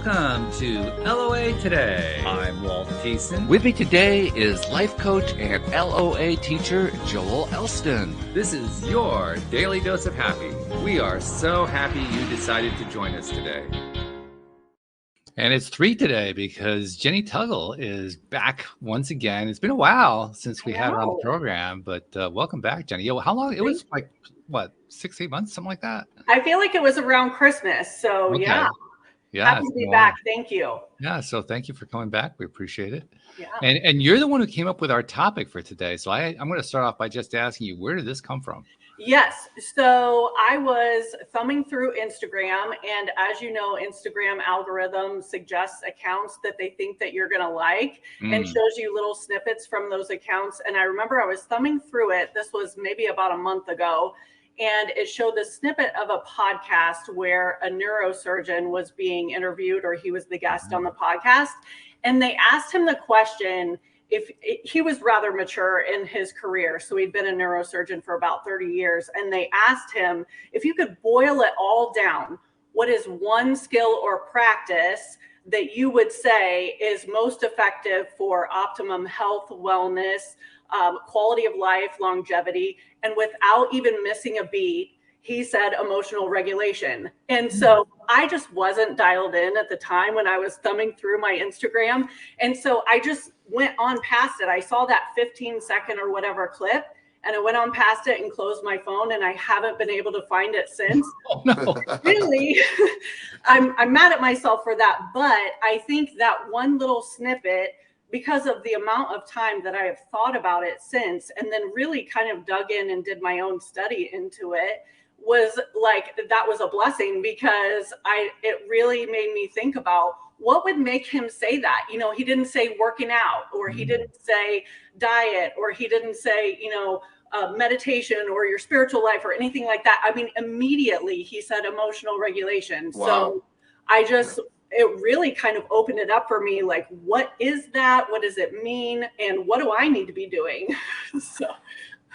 Welcome to LOA Today. I'm Walt. With me today is life coach and LOA teacher Joel Elston. This is your daily dose of happy. We are so happy you decided to join us today. And it's 3 today because Jenny Tuggle is back once again. It's been a while since we had her on the program, but welcome back, Jenny. Yo, how long? It was like, what, 6-8 months, something like that? I feel like it was around Christmas. So Okay. yeah. Happy to be back. Thank you. Yeah, so thank you for coming back. We appreciate it. Yeah. And you're the one who came up with our topic for today. So I'm going to start off by just asking you, where did this come from? Yes. So I was thumbing through Instagram, and as you know, Instagram algorithm suggests accounts that they think that you're going to like and shows you little snippets from those accounts. And I remember I was thumbing through it. This was maybe about a month ago. And it showed the snippet of a podcast where a neurosurgeon was being interviewed, or he was the guest on the podcast. And they asked him the question, if he was rather mature in his career. So he'd been a neurosurgeon for about 30 years. And they asked him, if you could boil it all down, what is one skill or practice that you would say is most effective for optimum health, wellness, quality of life, longevity, and without even missing a beat, he said emotional regulation. And so I just wasn't dialed in at the time when I was thumbing through my Instagram. And so I just went on past it. I saw that 15-second or whatever clip, and I went on past it and closed my phone, and I haven't been able to find it since. Oh, no. Really, I'm mad at myself for that. But I think that one little snippet, because of the amount of time that I have thought about it since, and then really kind of dug in and did my own study into it, was like, that was a blessing, because it really made me think about what would make him say that. You know, he didn't say working out, or he didn't say diet, or he didn't say, meditation or your spiritual life or anything like that. I mean, immediately he said emotional regulation. Wow. So it really kind of opened it up for me. Like, what is that? What does it mean? And what do I need to be doing?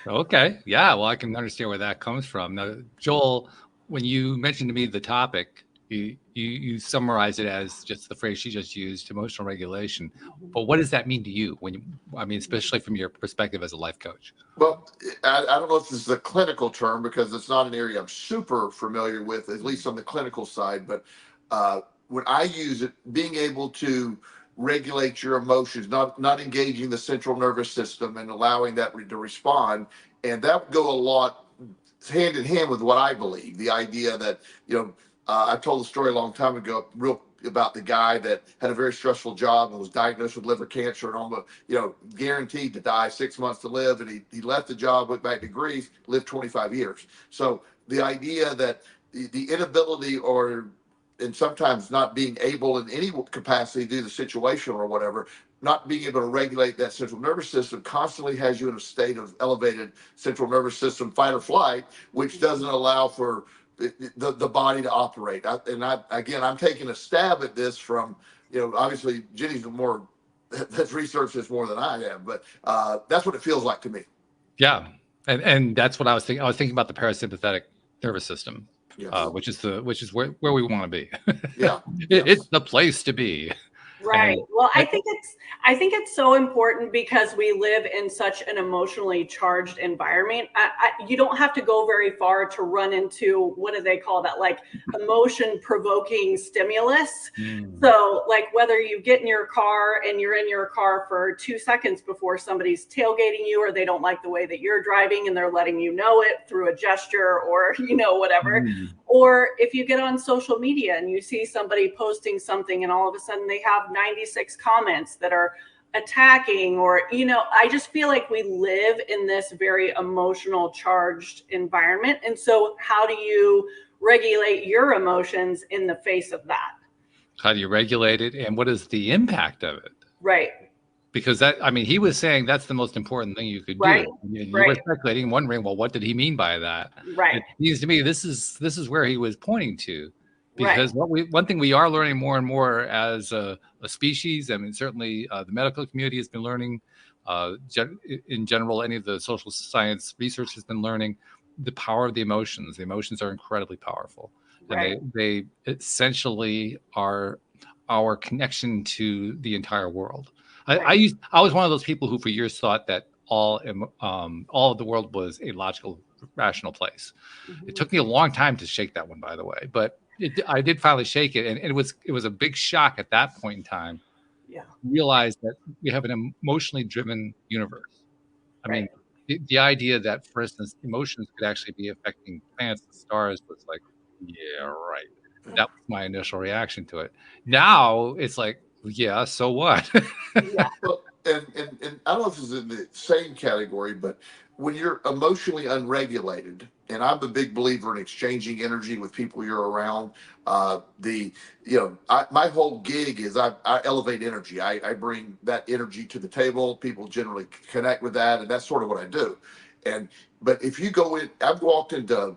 Okay. Yeah. Well, I can understand where that comes from. Now, Joel, when you mentioned to me the topic, you summarized it as just the phrase she just used, emotional regulation. But what does that mean to you especially from your perspective as a life coach? Well, I don't know if this is a clinical term, because it's not an area I'm super familiar with, at least on the clinical side. But when I use it, being able to regulate your emotions, not engaging the central nervous system and allowing that to respond. And that would go a lot hand in hand with what I believe. The idea that, I told a story a long time ago, about the guy that had a very stressful job and was diagnosed with liver cancer and almost, guaranteed to die, 6 months to live. And he left the job, went back to Greece, lived 25 years. So the idea that the inability and sometimes not being able in any capacity due to the situation or whatever, not being able to regulate that central nervous system constantly has you in a state of elevated central nervous system fight or flight, which doesn't allow for the body to operate. I'm taking a stab at this from, obviously Jenny's has researched this more than I have, but that's what it feels like to me. Yeah. And that's what I was thinking. I was thinking about the parasympathetic nervous system. Yes. Which is where we want to be. Yeah. It's the place to be. Right. Well, I think it's so important because we live in such an emotionally charged environment. You don't have to go very far to run into, what do they call that? Like emotion provoking stimulus. So like whether you get in your car and you're in your car for 2 seconds before somebody's tailgating you, or they don't like the way that you're driving and they're letting you know it through a gesture or, whatever. Or if you get on social media and you see somebody posting something and all of a sudden they have 96 comments that are attacking, or, I just feel like we live in this very emotional charged environment. And so how do you regulate your emotions in the face of that? How do you regulate it? And what is the impact of it? Right. Because he was saying that's the most important thing you could do. Right. You were speculating, wondering, well, what did he mean by that? Right. It seems to me this is where he was pointing to. Because one thing we are learning more and more as a species, certainly the medical community has been learning, in general, any of the social science research has been learning the power of the emotions. The emotions are incredibly powerful. Right. And they essentially are our connection to the entire world. I was one of those people who for years thought that all of the world was a logical, rational place. It took me a long time to shake that one, by the way, but I did finally shake it, and it was a big shock at that point in time. Yeah. Realize that we have an emotionally driven universe. I mean, the idea that, for instance, emotions could actually be affecting planets and stars was like, yeah, right. That was my initial reaction to it. Now it's like, yeah, so what? Yeah. Well, and I don't know if this is in the same category, but when you're emotionally unregulated, and I'm a big believer in exchanging energy with people you're around. My whole gig is I elevate energy. I bring that energy to the table. People generally connect with that, and that's sort of what I do. And but if you go in, I've walked into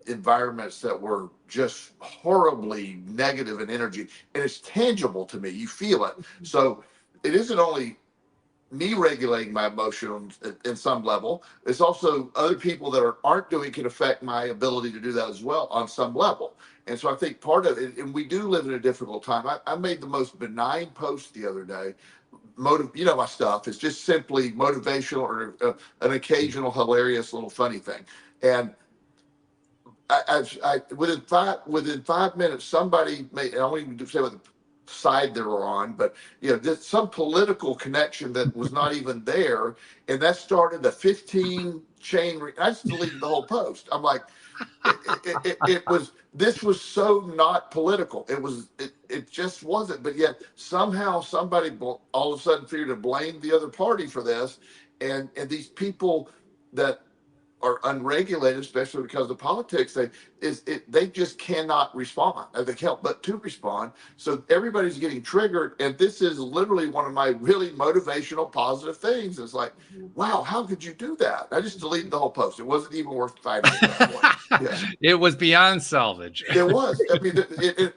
environments that were just horribly negative in energy, and it's tangible to me. You feel it. So it isn't only me regulating my emotions in some level. It's also other people that aren't doing can affect my ability to do that as well on some level. And so I think part of it, and we do live in a difficult time. I made the most benign post the other day. My stuff is just simply motivational or an occasional hilarious little funny thing. And within 5 minutes, somebody made. I won't even say what the side they were on, but there's some political connection that was not even there, and that started a 15 chain. I just deleted the whole post. I'm like, it was. This was so not political. It just wasn't. But yet somehow somebody all of a sudden figured to blame the other party for this, and these people that are unregulated, especially because of politics, they just cannot respond. They can't help but to respond. So everybody's getting triggered, and this is literally one of my really motivational, positive things. It's like, wow, how could you do that? I just deleted the whole post. It wasn't even worth fighting at that point. Yeah. It was beyond salvage. It was. I mean,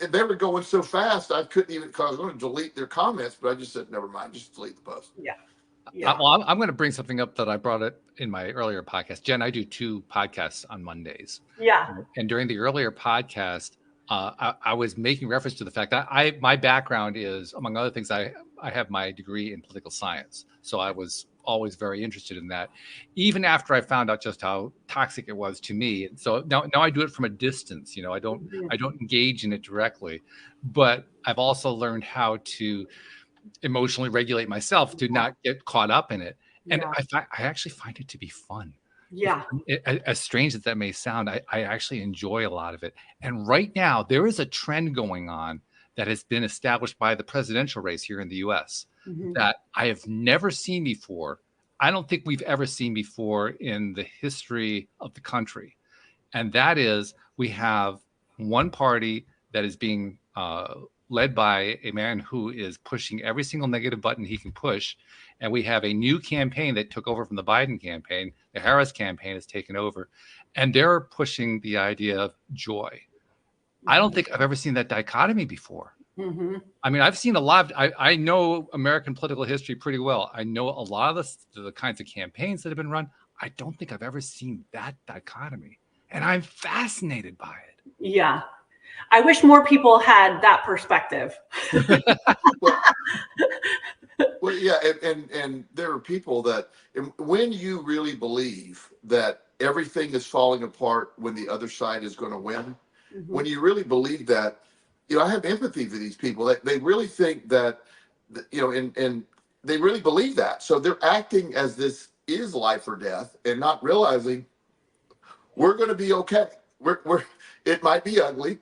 they were going so fast, I couldn't even. Cause I was going to delete their comments, but I just said, never mind, just delete the post. Yeah. Yeah. Well, I'm going to bring something up that I brought it in my earlier podcast. Jen, I do 2 podcasts on Mondays. Yeah. And during the earlier podcast, I was making reference to the fact that my background is, among other things, I have my degree in political science. So I was always very interested in that, even after I found out just how toxic it was to me. And so now I do it from a distance. I don't engage in it directly, but I've also learned how to emotionally regulate myself to not get caught up in it. And I actually find it to be fun. Yeah. As strange as that may sound, I actually enjoy a lot of it. And right now there is a trend going on that has been established by the presidential race here in the US that I have never seen before. I don't think we've ever seen before in the history of the country. And that is, we have one party that is being led by a man who is pushing every single negative button he can push. And we have a new campaign that took over from the Biden campaign. The Harris campaign has taken over, and they're pushing the idea of joy. I don't think I've ever seen that dichotomy before. I mean, I've seen a lot of, I know American political history pretty well. I know a lot of the kinds of campaigns that have been run. I don't think I've ever seen that dichotomy, and I'm fascinated by it. Yeah. I wish more people had that perspective. Well, yeah, and there are people that, when you really believe that everything is falling apart when the other side is going to win, when you really believe that, I have empathy for these people. They really think that, and they really believe that. So they're acting as this is life or death, and not realizing we're going to be okay. It might be ugly.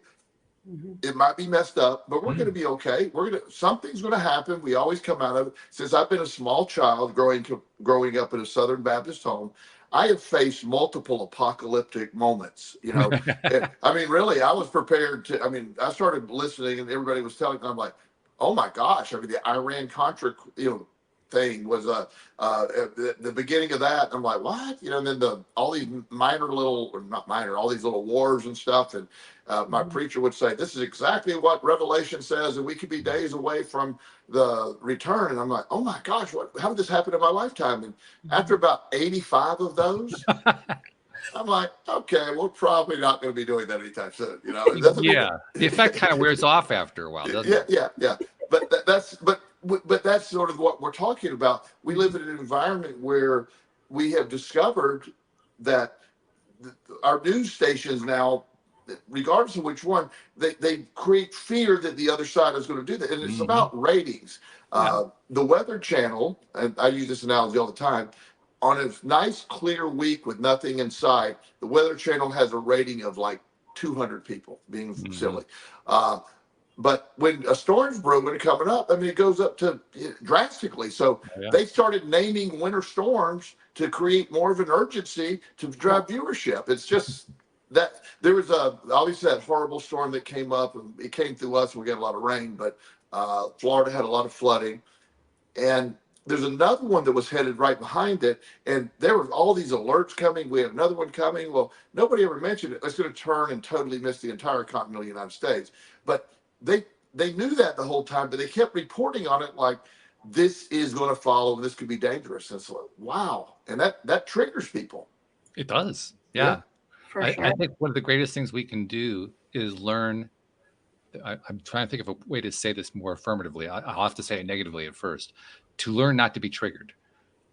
It might be messed up, but we're going to be okay. Something's going to happen. We always come out of it. Since I've been a small child growing up in a Southern Baptist home, I have faced multiple apocalyptic moments. I mean, really, I was prepared to. I mean, I started listening, and everybody was telling me, I'm like, oh my gosh! I mean, the Iran-Contra, thing was the beginning of that. I'm like, what? And then all these all these little wars and stuff. And my preacher would say, this is exactly what Revelation says, and we could be days away from the return. And I'm like, oh my gosh, how did this happen in my lifetime? And after about 85 of those, I'm like, okay, we're probably not going to be doing that anytime soon. The effect kind of wears off after a while, doesn't it? Yeah. but that's sort of what we're talking about. We live in an environment where we have discovered that our news stations now, regardless of which one, they create fear that the other side is going to do that. And it's about ratings. The Weather Channel, and I use this analogy all the time, on a nice, clear week with nothing in sight, the Weather Channel has a rating of like 200 people, being silly. But when a storm's brewing and coming up, I mean, it goes up to drastically. So they started naming winter storms to create more of an urgency to drive viewership. It's just that there was obviously that horrible storm that came up, and it came through us and we got a lot of rain, but Florida had a lot of flooding. And there's another one that was headed right behind it, and there were all these alerts coming. We have another one coming. Well, nobody ever mentioned it. It's going to turn and totally miss the entire continental United States. But they knew that the whole time, but they kept reporting on it like this is going to follow. This could be dangerous. And it's like, wow, and that triggers people. It does, yeah. For sure. I think one of the greatest things we can do is learn. I'm trying to think of a way to say this more affirmatively. I'll have to say it negatively at first. To learn not to be triggered,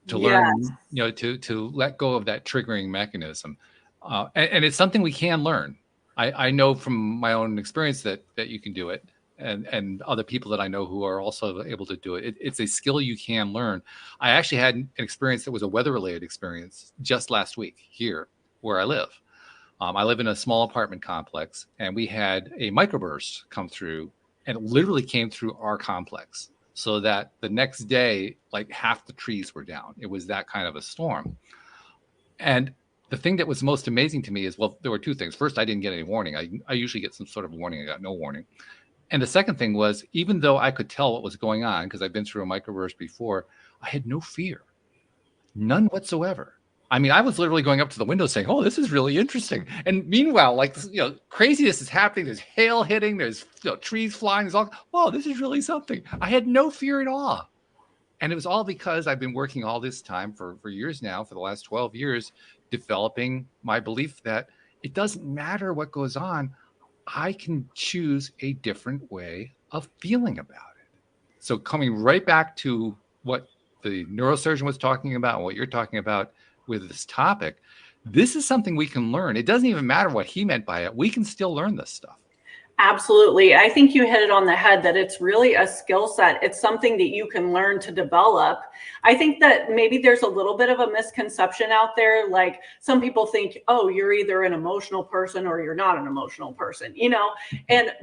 to learn, to let go of that triggering mechanism, and it's something we can learn. I know from my own experience that you can do it, and other people that I know who are also able to do it. It's a skill you can learn. I actually had an experience that was a weather-related experience just last week here where I live. I live in a small apartment complex, and we had a microburst come through, and it literally came through our complex. So that the next day, like half the trees were down. It was that kind of a storm. And the thing that was most amazing to me is, well, there were two things. First, I didn't get any warning. I usually get some sort of warning. I got no warning. And the second thing was, even though I could tell what was going on, because I've been through a microburst before, I had no fear. None whatsoever. I mean, I was literally going up to the window saying, oh, this is really interesting. And meanwhile, like, craziness is happening. There's hail hitting. There's trees flying. There's all, wow, this is really something. I had no fear at all. And it was all because I've been working all this time for years now, for the last 12 years, developing my belief that it doesn't matter what goes on. I can choose a different way of feeling about it. So coming right back to what the neurosurgeon was talking about and what you're talking about with this topic, this is something we can learn. It doesn't even matter what he meant by it. We can still learn this stuff. Absolutely. I think you hit it on the head that it's really a skill set. It's something that you can learn to develop. I think that maybe there's a little bit of a misconception out there. Like some people think, oh, you're either an emotional person or you're not an emotional person,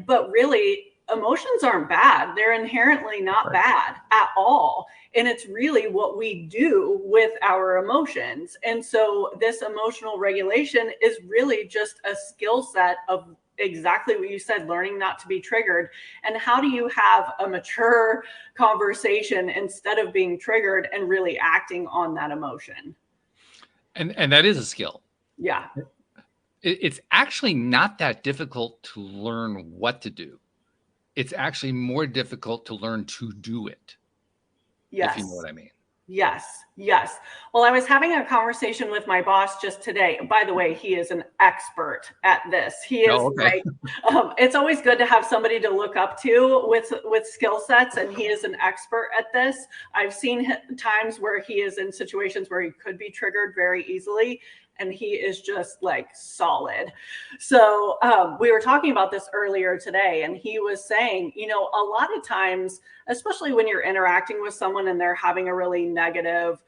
but really emotions aren't bad. They're inherently not bad at all. And it's really what we do with our emotions. And so this emotional regulation is really just a skill set of exactly what you said, learning not to be triggered. And how do you have a mature conversation instead of being triggered and really acting on that emotion? And that is a skill. Yeah. It's actually not that difficult to learn what to do. It's actually more difficult to learn to do it. Yes. If you know what I mean. Yes. Yes. Well, I was having a conversation with my boss just today. By the way, he is an expert at this. He is it's always good to have somebody to look up to with skill sets. And he is an expert at this. I've seen times where he is in situations where he could be triggered very easily. And he is just like solid. So we were talking about this earlier today, and he was saying, a lot of times, especially when you're interacting with someone and they're having a really negative,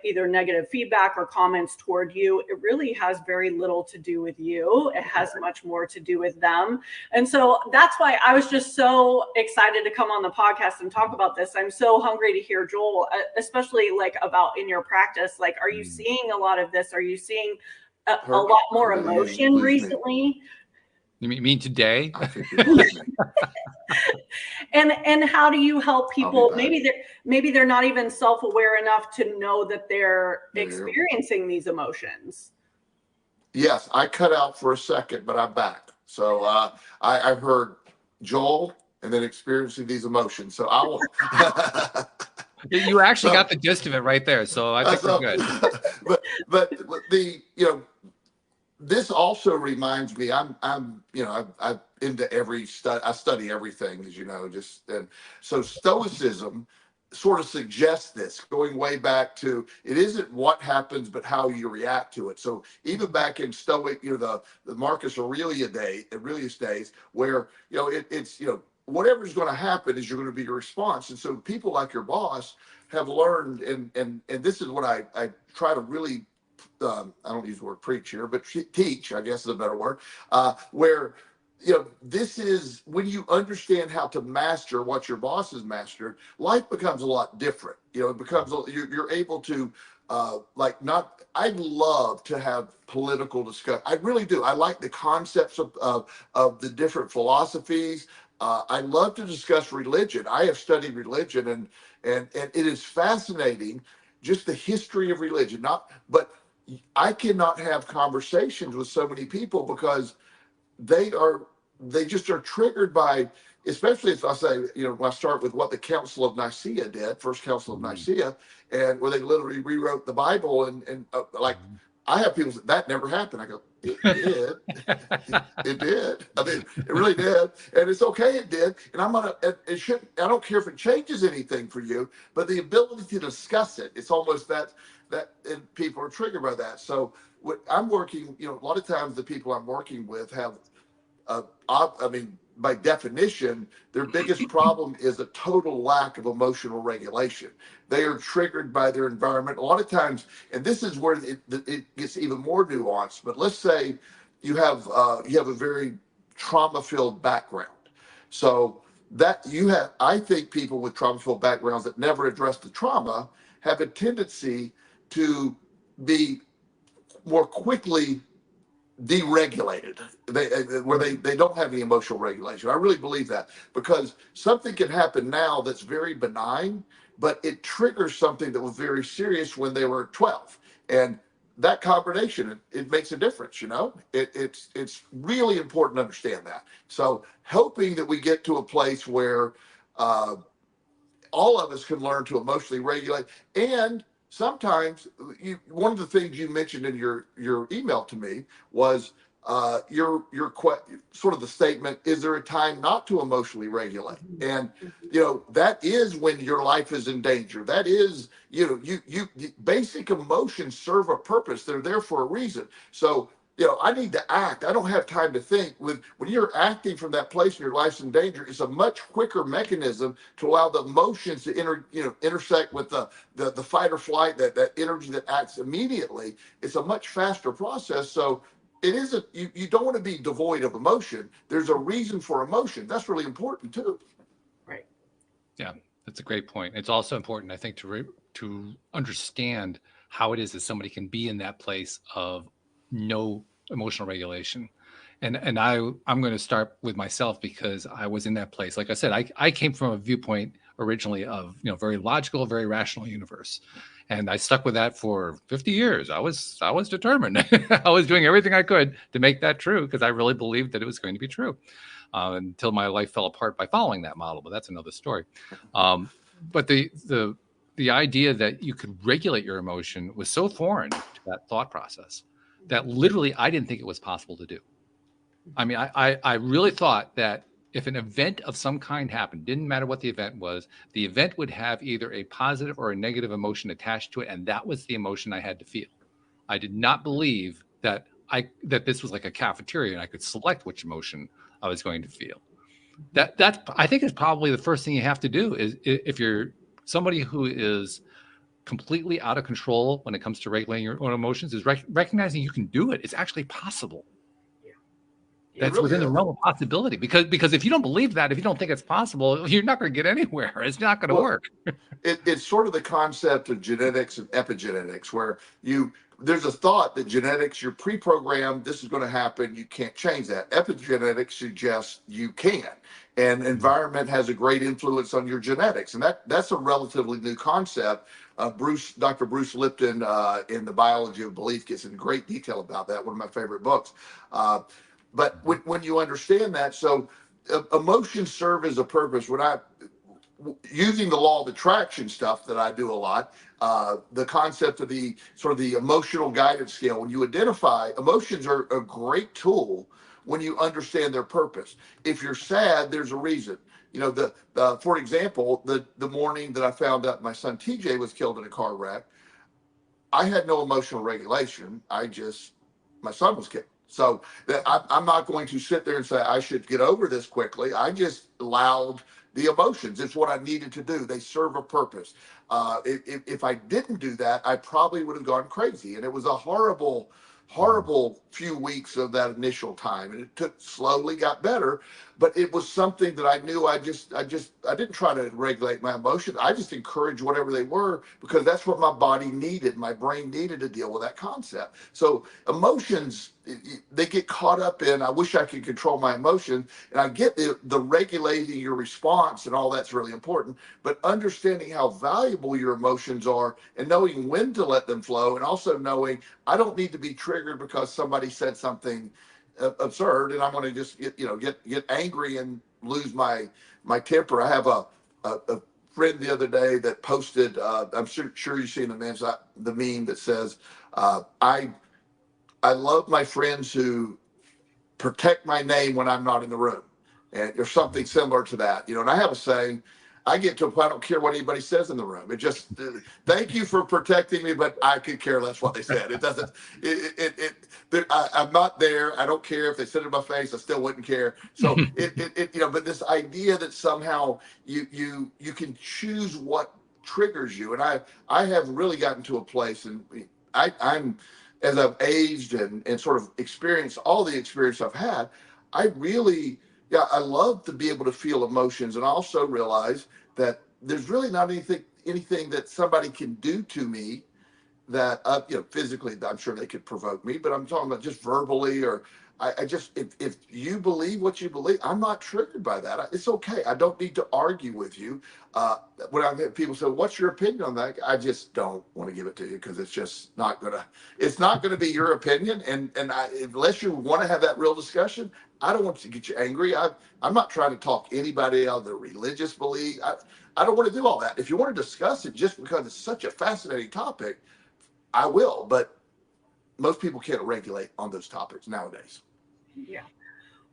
either negative feedback or comments toward you, it really has very little to do with you. It has much more to do with them. And so that's why I was just so excited to come on the podcast and talk about this. I'm so hungry to hear, Joel, especially like about in your practice. Like, are you seeing a lot of this? Are you seeing a lot more emotion recently? You mean today? And how do you help people? Maybe they're not even self-aware enough to know that they're experiencing these emotions. Yes, I cut out for a second, but I'm back. So I heard Joel and then experiencing these emotions. So I will. You actually got the gist of it right there. So I think we're good. But the this also reminds me, I'm into every study. I study everything, as you know, and so Stoicism sort of suggests this, going way back to, it isn't what happens, but how you react to it. So even back in Stoic, the Marcus Aurelius days, where, it's, whatever's going to happen is you're going to be your response. And so people like your boss have learned, and this is what I try to really, I don't use the word preach here, but teach, I guess is a better word, where, this is when you understand how to master what your boss has mastered, life becomes a lot different. It becomes, you're able to, I love to have political discussion. I really do. I like the concepts of the different philosophies. I love to discuss religion. I have studied religion, and it is fascinating, just the history of religion. But I cannot have conversations with so many people because they just are triggered by, especially if I say, when I start with what the Council of Nicaea did, First Council of Nicaea, and where they literally rewrote the Bible, and I have people say that never happened. I go, it did. It did. I mean, it really did, and it's okay. It did, and it should. I don't care if it changes anything for you, but the ability to discuss it. It's almost that, and people are triggered by that. So what I'm working, a lot of times the people I'm working with have, by definition, their biggest problem is a total lack of emotional regulation. They are triggered by their environment. A lot of times, and this is where it gets even more nuanced, but let's say you have a very trauma-filled background. So I think people with trauma-filled backgrounds that never address the trauma have a tendency to be more quickly deregulated, where they don't have any emotional regulation. I really believe that, because something can happen now that's very benign, but it triggers something that was very serious when they were 12, and that combination, it makes a difference. It's really important to understand that. So hoping that we get to a place where all of us can learn to emotionally regulate. And sometimes one of the things you mentioned in your email to me was your sort of the statement, is there a time not to emotionally regulate? And that is when your life is in danger. That is, basic emotions serve a purpose. They're there for a reason. So I need to act. I don't have time to think. When you're acting from that place and your life's in danger, it's a much quicker mechanism to allow the emotions to intersect with the fight or flight, that energy that acts immediately. It's a much faster process. So it isn't, you don't want to be devoid of emotion. There's a reason for emotion. That's really important too. Right. Yeah, that's a great point. It's also important, I think, to understand how it is that somebody can be in that place of no emotional regulation. And I'm going to start with myself, because I was in that place. Like I said, I came from a viewpoint originally of, very logical, very rational universe. And I stuck with that for 50 years. I was determined. I was doing everything I could to make that true, because I really believed that it was going to be true, until my life fell apart by following that model. But that's another story. But the idea that you could regulate your emotion was so foreign to that thought process that literally I didn't think it was possible to do. I mean, I really thought that if an event of some kind happened, didn't matter what the event was, the event would have either a positive or a negative emotion attached to it, and that was the emotion I had to feel. I did not believe that this was like a cafeteria and I could select which emotion I was going to feel. That I think is probably the first thing you have to do, is if you're somebody who is completely out of control when it comes to regulating your own emotions, is recognizing you can do it. It's actually possible. That's really within the realm of possibility, because if you don't believe that, if you don't think it's possible, you're not going to get anywhere. It's not going to work. It's sort of the concept of genetics and epigenetics, where there's a thought that genetics, you're pre-programmed, this is going to happen, you can't change that. Epigenetics suggests you can, and environment has a great influence on your genetics, and that's a relatively new concept. Dr. Bruce Lipton in The Biology of Belief gets in great detail about that, one of my favorite books. But when you understand that, so emotions serve as a purpose. using the law of attraction stuff that I do a lot, the concept of the sort of the emotional guidance scale. When you identify, emotions are a great tool when you understand their purpose. If you're sad, there's a reason. You know, for example, the morning that I found out my son TJ was killed in a car wreck, I had no emotional regulation. My son was killed. So I'm not going to sit there and say I should get over this quickly. I just allowed the emotions. It's what I needed to do. They serve a purpose. If I didn't do that, I probably would have gone crazy. And it was a horrible few weeks of that initial time. And it slowly got better, but it was something that I knew I didn't try to regulate my emotions. I just encouraged whatever they were, because that's what my body needed. My brain needed to deal with that concept. So emotions, they get caught up in, I wish I could control my emotions. And I get the regulating your response and all that's really important, but understanding how valuable your emotions are and knowing when to let them flow, and also knowing I don't need to be triggered because somebody said something absurd and I'm going to just get angry and lose my temper. I have a friend the other day that posted, I'm sure you've seen the meme that says, I love my friends who protect my name when I'm not in the room. And there's something similar to that, and I have a saying, I get to a point, I don't care what anybody says in the room. It just, thank you for protecting me, but I could care less what they said. It doesn't, I'm not there. I don't care if they said it in my face, I still wouldn't care. So but this idea that somehow you can choose what triggers you. And I have really gotten to a place, and I'm, as I've aged and sort of experienced all the experience I've had, I love to be able to feel emotions, and also realize that there's really not anything that somebody can do to me that physically, I'm sure they could provoke me, but I'm talking about just verbally, or I just, if you believe what you believe, I'm not triggered by that. It's okay. I don't need to argue with you. When I have people say, what's your opinion on that? I just don't want to give it to you, because it's just it's not gonna be your opinion. And unless you want to have that real discussion, I don't want to get you angry. I'm not trying to talk anybody out of their religious belief. I don't want to do all that. If you want to discuss it just because it's such a fascinating topic, I will, but most people can't regulate on those topics nowadays. Yeah.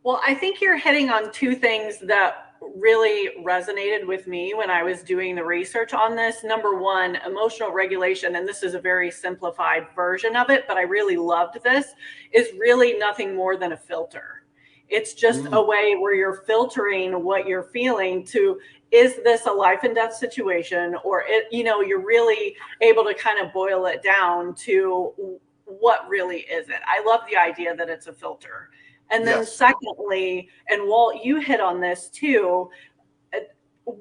Well, I think you're hitting on two things that really resonated with me when I was doing the research on this. Number one, emotional regulation, and this is a very simplified version of it, but I really loved this, is really nothing more than a filter. It's just a way where you're filtering what you're feeling to, is this a life and death situation? Or you're really able to kind of boil it down to what really is it? I love the idea that it's a filter. And then secondly, and Walt, you hit on this too,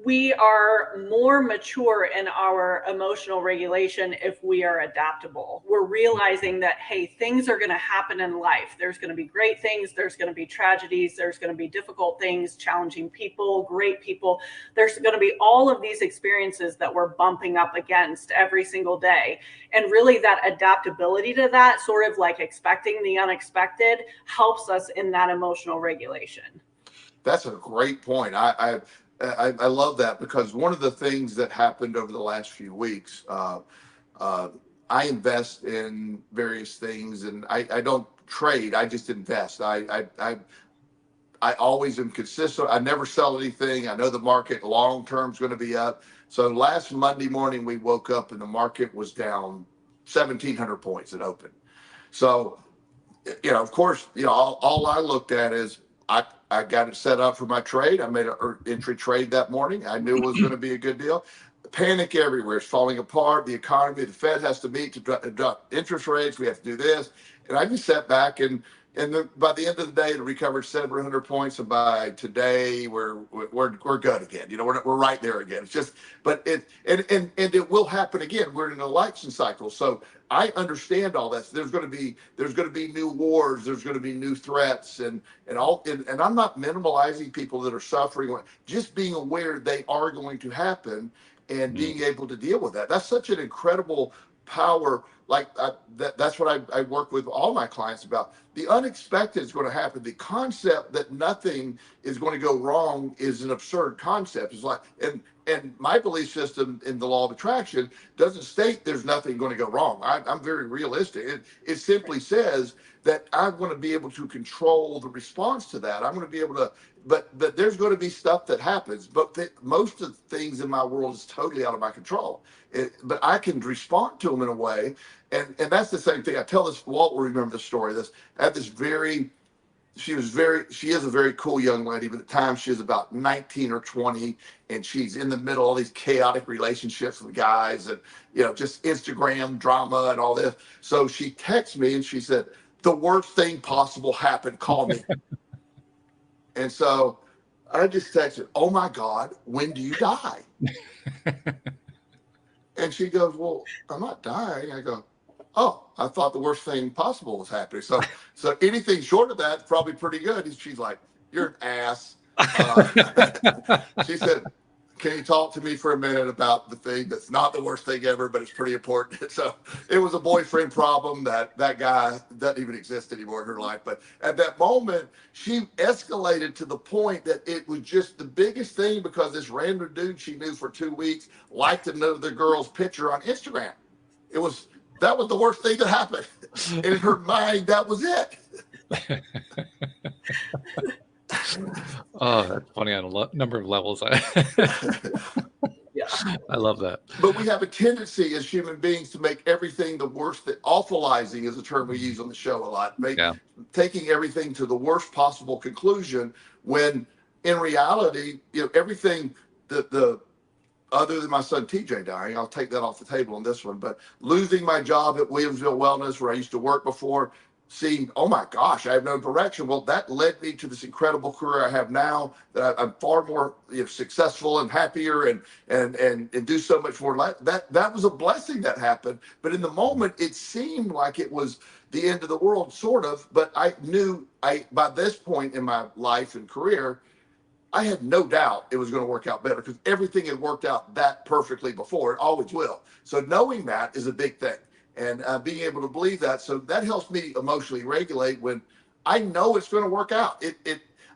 we are more mature in our emotional regulation if we are adaptable. We're realizing that, hey, things are going to happen in life. There's going to be great things. There's going to be tragedies. There's going to be difficult things, challenging people, great people. There's going to be all of these experiences that we're bumping up against every single day. And really that adaptability to that, sort of like expecting the unexpected, helps us in that emotional regulation. That's a great point. I love that, because one of the things that happened over the last few weeks, I invest in various things, and I don't trade. I just invest. I always am consistent. I never sell anything. I know the market long term is going to be up. So last Monday morning we woke up and the market was down 1,700 points at open. So of course, all I looked at is I got it set up for my trade. I made an entry trade that morning. I knew it was going to be a good deal. Panic everywhere. It's falling apart. The economy, the Fed has to meet to drop interest rates. We have to do this. And I just sat back, and by the end of the day, it recovered 700 points. And by today, we're good again. We're right there again. It's just, but it will happen again. We're in an election cycle, so I understand all that. So there's going to be new wars. There's going to be new threats, and I'm not minimalizing people that are suffering. Just being aware they are going to happen, and being able to deal with that. That's such an incredible power. That's what I work with all my clients about. The unexpected is going to happen. The concept that nothing is going to go wrong is an absurd concept. It's like, and and my belief system in the law of attraction doesn't state there's nothing going to go wrong. I'm very realistic. It simply says that I want to be able to control the response to that. I'm going to be able to, but there's going to be stuff that happens. But most of the things in my world is totally out of my control. But I can respond to them in a way, and that's the same thing. I tell this. Walt will remember the story. I had this very. She is a very cool young lady, but at the time she was about 19 or 20, and she's in the middle of all these chaotic relationships with guys, and just Instagram drama and all this. So she texts me and she said, "The worst thing possible happened. Call me." And so I just texted, "Oh my God, when do you die?" And she goes, "Well, I'm not dying." I go, "Oh, I thought the worst thing possible was happening." So anything short of that, probably pretty good. And she's like, "You're an ass." She said, "Can you talk to me for a minute about the thing that's not the worst thing ever, but it's pretty important?" So it was a boyfriend problem that guy doesn't even exist anymore in her life. But at that moment, she escalated to the point that it was just the biggest thing because this random dude she knew for 2 weeks liked another girl's picture on Instagram. That was the worst thing that happened. And in her mind, that was it. Oh, that's funny on a number of levels. Yeah. I love that. But we have a tendency as human beings to make everything the worst. Awfulizing is a term we use on the show a lot. Taking everything to the worst possible conclusion, when in reality, everything the other than my son TJ dying, I'll take that off the table on this one, but losing my job at Williamsville Wellness, where I used to work before, seeing, oh my gosh, I have no direction. Well, that led me to this incredible career I have now, that I'm far more successful and happier and do so much more. That was a blessing that happened. But in the moment, it seemed like it was the end of the world, sort of. But I knew by this point in my life and career, I had no doubt it was going to work out better because everything had worked out that perfectly before. It always will. So knowing that is a big thing, and being able to believe that. So that helps me emotionally regulate when I know it's going to work out.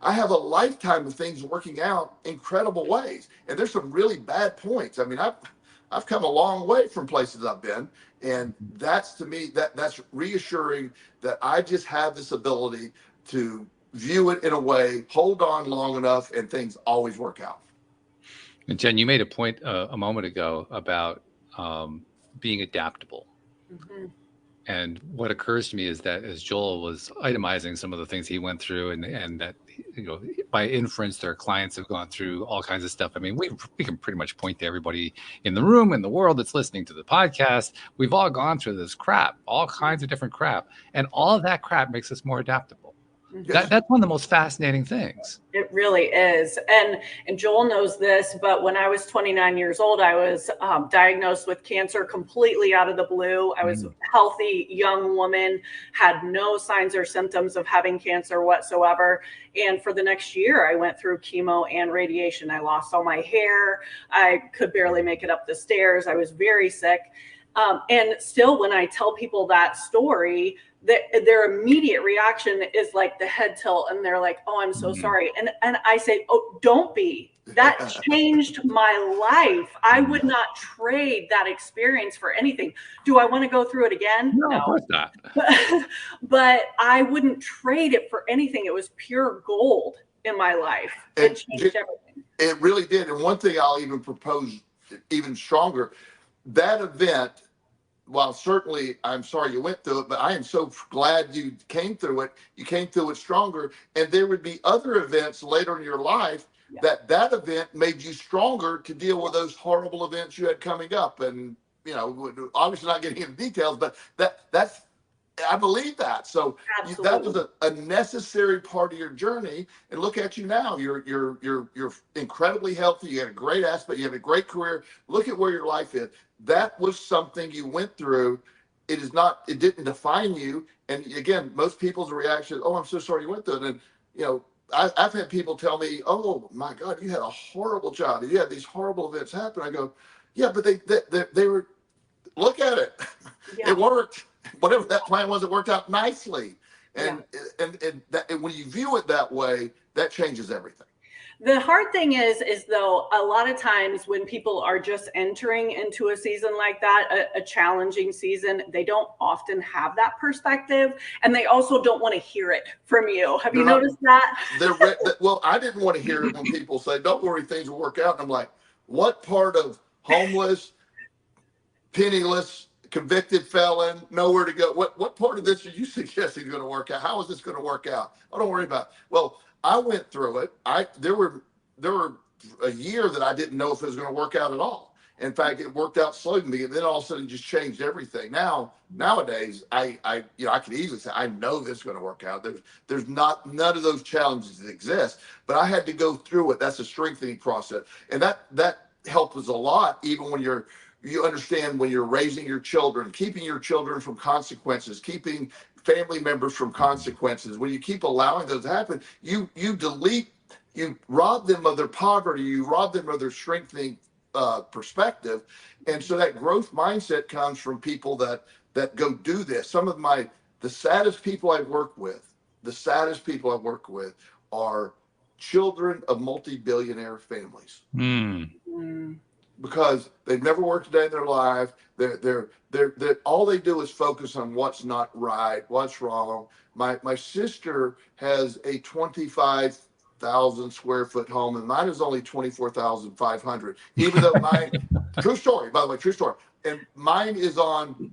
I have a lifetime of things working out incredible ways, and there's some really bad points. I mean, I've come a long way from places I've been, and that's, to me, that's reassuring that I just have this ability to view it in a way, hold on long enough, and things always work out. And Jen, you made a point a moment ago about being adaptable. Mm-hmm. And what occurs to me is that as Joel was itemizing some of the things he went through, and that by inference, their clients have gone through all kinds of stuff. I mean, we can pretty much point to everybody in the room, in the world that's listening to the podcast. We've all gone through this crap, all kinds of different crap, and all of that crap makes us more adaptable. Mm-hmm. That's one of the most fascinating things. It really is. And Joel knows this, but when I was 29 years old, I was diagnosed with cancer completely out of the blue. I was a healthy young woman, had no signs or symptoms of having cancer whatsoever. And for the next year, I went through chemo and radiation. I lost all my hair. I could barely make it up the stairs. I was very sick. And still, when I tell people that story, their immediate reaction is like the head tilt, and they're like, "Oh, I'm so sorry." And I say, "Oh, don't be. That changed my life. I would not trade that experience for anything. Do I want to go through it again? No, of course not. But I wouldn't trade it for anything. It was pure gold in my life. It changed everything. It really did. And one thing I'll even propose even stronger, that event, while certainly I'm sorry you went through it, but I am so glad you came through it. You came through it stronger. And there would be other events later in your life that event made you stronger to deal with those horrible events you had coming up. And, obviously not getting into details, but that's, I believe that. So that was a necessary part of your journey. And look at you now. You're incredibly healthy. You had a great aspect. You have a great career. Look at where your life is. That was something you went through. It didn't define you. And again, most people's reaction, "Oh, I'm so sorry you went through it." And I've had people tell me, "Oh my God, you had a horrible job. You had these horrible events happen." I go, "Yeah, but they were. Look at it. Yeah. It worked. Whatever that plan was, it worked out nicely." And when you view it that way, that changes everything. The hard thing is though, a lot of times when people are just entering into a season like that, a challenging season, they don't often have that perspective, and they also don't want to hear it from you. Have you noticed that? Well, I didn't want to hear it when people say, "Don't worry, things will work out." And I'm like, what part of homeless, penniless, convicted felon, nowhere to go? What part of this are you suggesting is going to work out? How is this going to work out? Oh, don't worry about it. Well, I went through it. There were a year that I didn't know if it was going to work out at all. In fact, it worked out slowly, and then all of a sudden, it just changed everything. Nowadays, I can easily say I know this is going to work out. There's none of those challenges that exist, but I had to go through it. That's a strengthening process, and that helps us a lot, even when you understand when you're raising your children, keeping your children from consequences, keeping family members from consequences. When you keep allowing those to happen, you rob them of their poverty, you rob them of their strengthening perspective. And so that growth mindset comes from people that go do this. Some of the saddest people I've worked with are children of multi-billionaire families. Because they've never worked a day in their life. They're all they do is focus on what's not right, what's wrong. My sister has a 25,000 square foot home, and mine is only 24,500. Even though mine, true story, by the way, true story. And mine is on,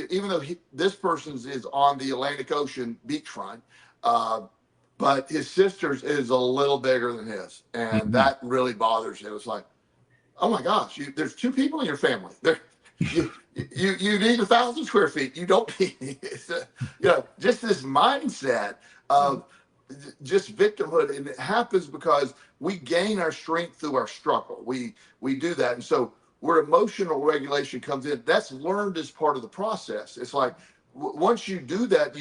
even though this person's is on the Atlantic Ocean beachfront, but his sister's is a little bigger than his, and that really bothers him. It's like, oh my gosh, there's two people in your family. You need 1,000 square feet. You don't need, just this mindset of just victimhood. And it happens because we gain our strength through our struggle. We do that. And so where emotional regulation comes in, that's learned as part of the process. It's like, once you do that,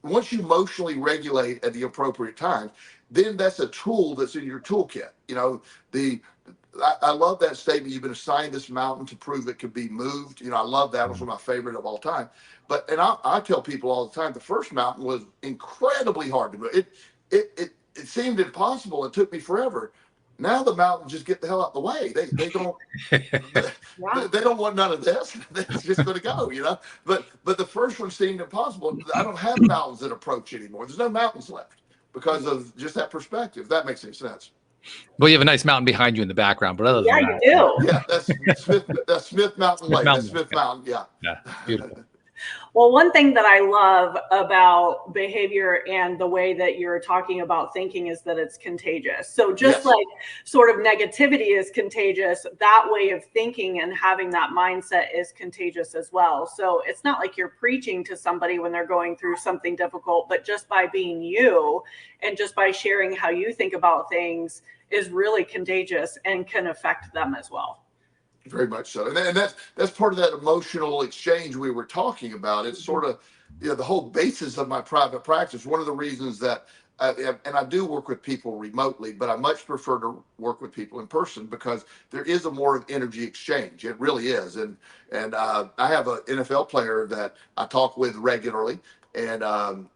once you emotionally regulate at the appropriate times, then that's a tool that's in your toolkit. I love that statement. You've been assigned this mountain to prove it could be moved. I love that. It was one of my favorite of all time. And I tell people all the time, the first mountain was incredibly hard to move. It seemed impossible. It took me forever. Now the mountains just get the hell out the way. They don't they don't want none of this. It's just going to go, But the first one seemed impossible. I don't have mountains that approach anymore. There's no mountains left because of just that perspective. If that makes any sense. Well, you have a nice mountain behind you in the background, but other than that, you do. Yeah, that's Smith Mountain Lake. That's Smith Mountain. Yeah, beautiful. Well, one thing that I love about behavior and the way that you're talking about thinking is that it's contagious. So just like sort of negativity is contagious, that way of thinking and having that mindset is contagious as well. So it's not like you're preaching to somebody when they're going through something difficult, but just by being you and just by sharing how you think about things is really contagious and can affect them as well. Very much so. And that's part of that emotional exchange we were talking about. It's sort of, the whole basis of my private practice. One of the reasons that, and I do work with people remotely, but I much prefer to work with people in person because there is a more of energy exchange. It really is. And I have an NFL player that I talk with regularly. And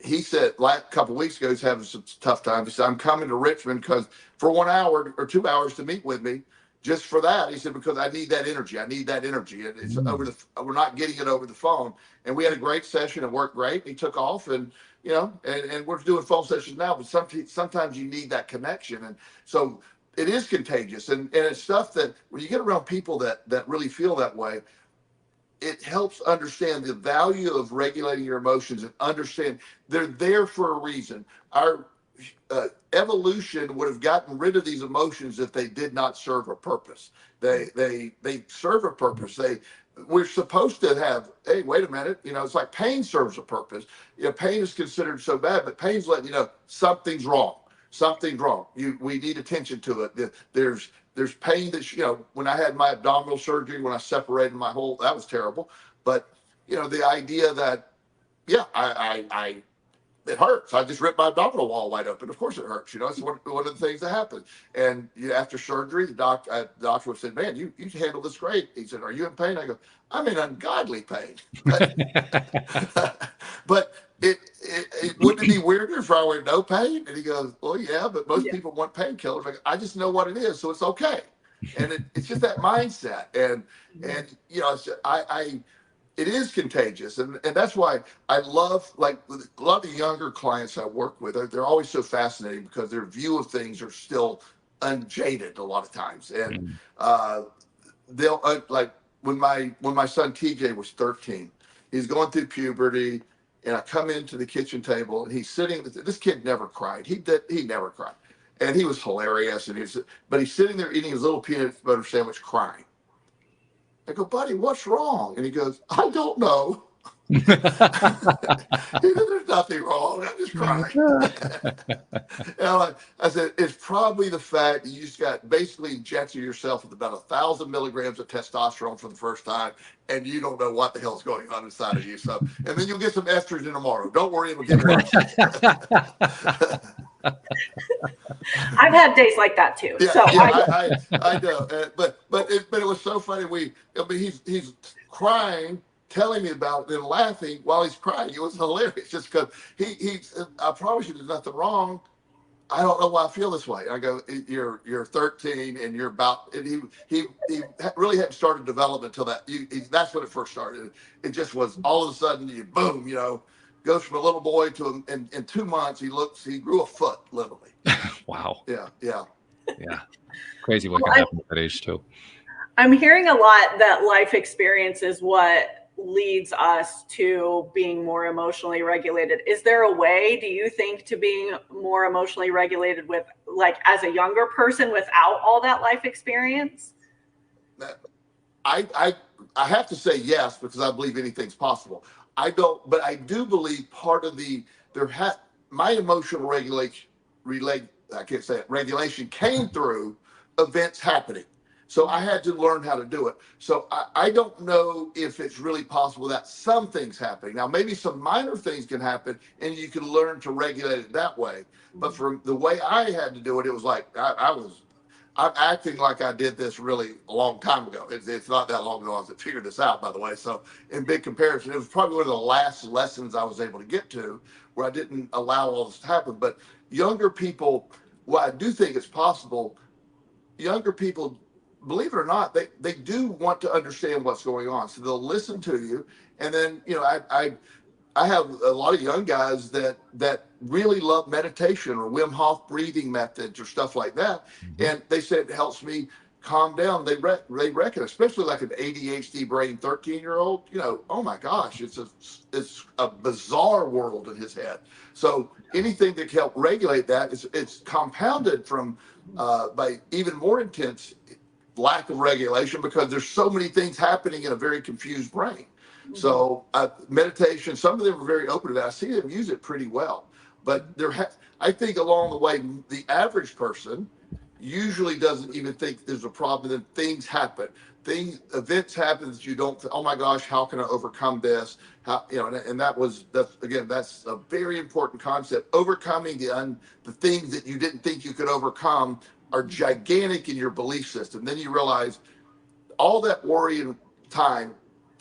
he said a couple of weeks ago, he's having some tough times. He said, I'm coming to Richmond because for 1 hour or 2 hours to meet with me. Just for that, he said, because I need that energy. And it's we're not getting it over the phone. And we had a great session. It worked great. He took off and we're doing phone sessions now, but sometimes you need that connection. And so it is contagious. And it's stuff that when you get around people that really feel that way, it helps understand the value of regulating your emotions and understand they're there for a reason. Our evolution would have gotten rid of these emotions if they did not serve a purpose. They serve a purpose. We're supposed to have, hey, wait a minute, it's like pain serves a purpose. Pain is considered so bad, but pain's letting you know something's wrong. We need attention to it. There's pain that, when I had my abdominal surgery, when I separated my whole, that was terrible. But, the idea that, it hurts. I just ripped my abdominal wall wide open. Of course it hurts. It's one of the things that happen. And after surgery, the doctor said, man, you handle this great. He said, are you in pain? I go, I'm in ungodly pain. But it wouldn't it be weirder if I were in no pain? And he goes, well, yeah, but most Yeah. people want painkillers. Like, I just know what it is, so it's okay. And it's just that mindset. And you know, it is contagious, and that's why I love, like, a lot of the younger clients I work with. They're always so fascinating because their view of things are still unjaded a lot of times, and they'll like when my son TJ was 13, he's going through puberty, and I come into the kitchen table and he's sitting. This kid never cried. He never cried, and he was hilarious. And but he's sitting there eating his little peanut butter sandwich, crying. I go, buddy, what's wrong? And he goes, I don't know. He said, there's nothing wrong. I'm just crying. And I said, it's probably the fact that you just got basically injected yourself with about 1,000 milligrams of testosterone for the first time, and you don't know what the hell's going on inside of you. So, and then you'll get some estrogen tomorrow. Don't worry, it'll get worse. I've had days like that too. Yeah, So yeah, I know. But it was so funny. I mean, he's crying, telling me about it, and laughing while he's crying. It was hilarious, just because I promise you, there's nothing wrong. I don't know why I feel this way. I go, you're 13 and you're about. And he really hadn't started development until that. That's when it first started. It just was all of a sudden, boom, goes from a little boy to in 2 months he grew a foot literally. Wow. Yeah. Yeah. Crazy what can happen at that age too. I'm hearing a lot that life experience is what leads us to being more emotionally regulated. Is there a way, do you think, to being more emotionally regulated with, like, as a younger person without all that life experience? I have to say yes, because I believe anything's possible. I don't, but I do believe part of my emotional regulation came through events happening. So I had to learn how to do it. So I don't know if it's really possible that some things happening. Now, maybe some minor things can happen and you can learn to regulate it that way. But from the way I had to do it, it was like I'm acting like I did this really a long time ago. It's not that long ago I figured this out, by the way. So in big comparison, it was probably one of the last lessons I was able to get to where I didn't allow all this to happen. But younger people, well, I do think it's possible. Younger people, believe it or not, they do want to understand what's going on. So they'll listen to you. And then, I have a lot of young guys that really love meditation or Wim Hof breathing methods or stuff like that. And they said it helps me calm down. They reckon, especially like an ADHD brain 13-year-old, oh my gosh, it's a bizarre world in his head. So anything that can help regulate that it's compounded from by even more intense lack of regulation, because there's so many things happening in a very confused brain. So meditation, some of them are very open to that. I see them use it pretty well. But I think along the way, the average person usually doesn't even think there's a problem. Then things happen. Events happen that you don't, oh my gosh, how can I overcome this? And that's a very important concept. Overcoming the things that you didn't think you could overcome are gigantic in your belief system. Then you realize all that worry and time,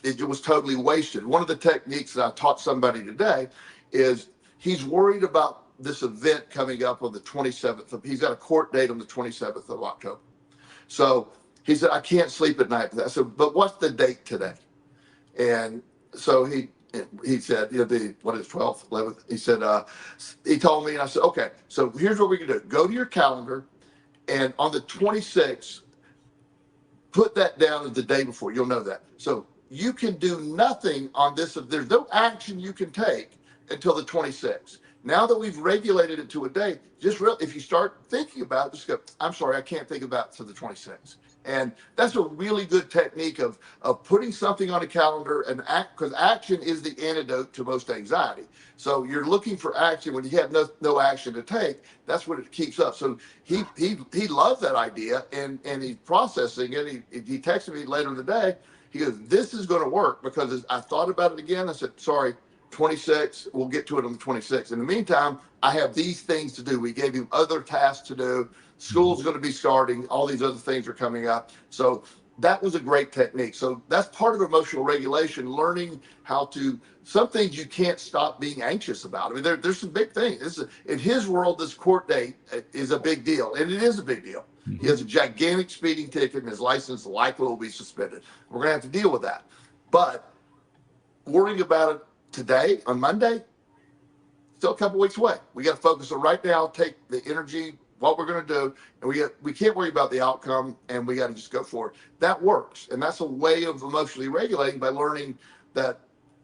it was totally wasted. One of the techniques that I taught somebody today is he's worried about this event coming up on the 27th. He's got a court date on the 27th of October. So he said, I can't sleep at night. I said, but what's the date today? And so he said, what is 12th, 11th? He said, he told me, and I said, okay, so here's what we can do. Go to your calendar, and on the 26th, put that down as the day before. You'll know that. So you can do nothing on this. There's no action you can take until the 26th. Now that we've regulated it to a day, if you start thinking about it, just go, I'm sorry, I can't think about it to the 26th. And that's a really good technique of putting something on a calendar and because action is the antidote to most anxiety. So you're looking for action when you have no action to take. That's what it keeps up. So he loves that idea, and he's processing it. He texted me later in the day. He goes, this is going to work, because I thought about it again. I said, sorry, 26, we'll get to it on the 26th. In the meantime, I have these things to do. We gave him other tasks to do. School's going to be starting. All these other things are coming up. So that was a great technique. So that's part of emotional regulation, learning how to, some things you can't stop being anxious about. I mean, there's some big things. In his world, this court date is a big deal, and it is a big deal. He has a gigantic speeding ticket, and his license likely will be suspended. We're going to have to deal with that. But worrying about it today, on Monday, still a couple weeks away. We got to focus on right now, take the energy, what we're going to do, and we can't worry about the outcome, and we got to just go for it. That works, and that's a way of emotionally regulating, by learning that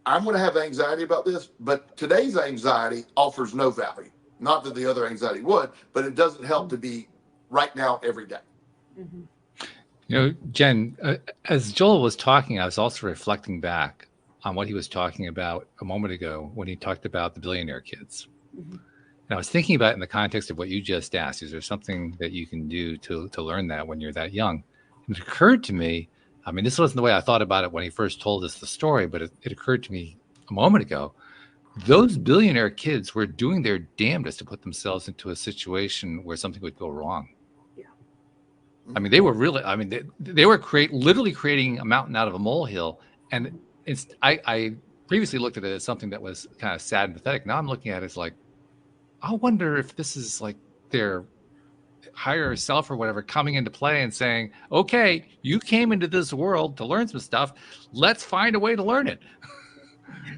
I'm going to have anxiety about this, but today's anxiety offers no value. Not that the other anxiety would, but it doesn't help to be right now every day. Mm-hmm. You know, Jen, as Joel was talking, I was also reflecting back on what he was talking about a moment ago when he talked about the billionaire kids. Mm-hmm. And I was thinking about it in the context of what you just asked. Is there something that you can do to learn that when you're that young? And it occurred to me, I mean, this wasn't the way I thought about it when he first told us the story, but it occurred to me a moment ago. Those billionaire kids were doing their damnedest to put themselves into a situation where something would go wrong. Yeah. I mean, they were really, I mean, they were literally creating a mountain out of a molehill. And I previously looked at it as something that was kind of sad and pathetic. Now I'm looking at it as like, I wonder if this is like their higher self or whatever coming into play and saying, okay, you came into this world to learn some stuff. Let's find a way to learn it.